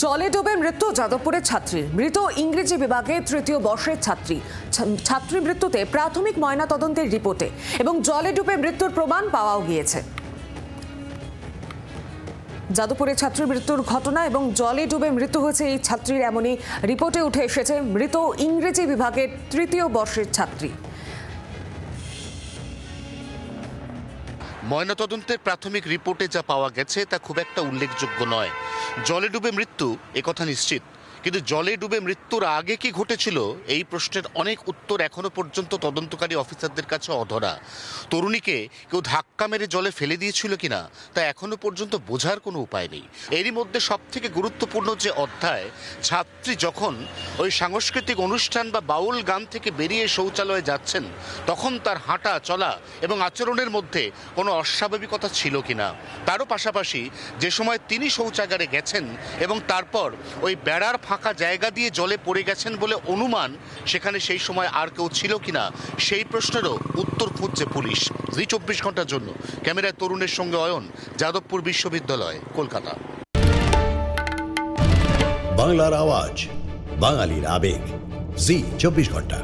জলে ডুবে মৃত্যু যাদবপুরের ছাত্রীর। মৃত ইংরেজি বিভাগে তৃতীয় বর্ষের ছাত্রী। ছাত্রী মৃত্যুতে প্রাথমিক ময়নাতদন্তের রিপোর্টে এবং জলে ডুবে মৃত্যুর প্রমাণ পাওয়াও গিয়েছে। যাদবপুরের ছাত্রীর মৃত্যুর ঘটনা এবং জলে ডুবে মৃত্যু হয়েছে এই ছাত্রীর, এমনই রিপোর্টে উঠে এসেছে। মৃত ইংরেজি বিভাগের তৃতীয় বর্ষের ছাত্রী। ময়নাতদন্তের প্রাথমিক রিপোর্টে যা পাওয়া গেছে তা খুব একটা উল্লেখযোগ্য নয়। জলে ডুবে মৃত্যু একথা নিশ্চিত, কিন্তু জলে ডুবে মৃত্যুর আগে কি ঘটেছিল এই প্রশ্নের অনেক উত্তর এখনো পর্যন্ত তদন্তকারী অফিসারদের কাছে অধরা। তরুণীকে কেউ ধাক্কা মেরে জলে ফেলে দিয়েছিল কিনা তা এখনো পর্যন্ত বোঝার কোনো উপায় নেই। এরই মধ্যে সবথেকে গুরুত্বপূর্ণ যে অধ্যায়, ছাত্রী যখন ওই সাংস্কৃতিক অনুষ্ঠান বা বাউল গান থেকে বেরিয়ে শৌচালয়ে যাচ্ছেন তখন তার হাঁটা চলা এবং আচরণের মধ্যে কোনো অস্বাভাবিকতা ছিল কিনা, তারও পাশাপাশি যে সময় তিনি শৌচাগারে গেছেন এবং তারপর ওই বেড়ার ফাঁকা জায়গা দিয়ে জলে পড়ে গেছেন বলে অনুমান, সেখানে সেই সময় আর কেউ ছিল কিনা সেই প্রশ্নেরও উত্তর খুঁজছে পুলিশ। জি 24 ঘন্টার জন্য ক্যামেরায় তরুণের সঙ্গে অয়ন, যাদবপুর বিশ্ববিদ্যালয়, কলকাতা। বাংলার আওয়াজ, বাঙালির আবেগ, জি 24 ঘন্টা।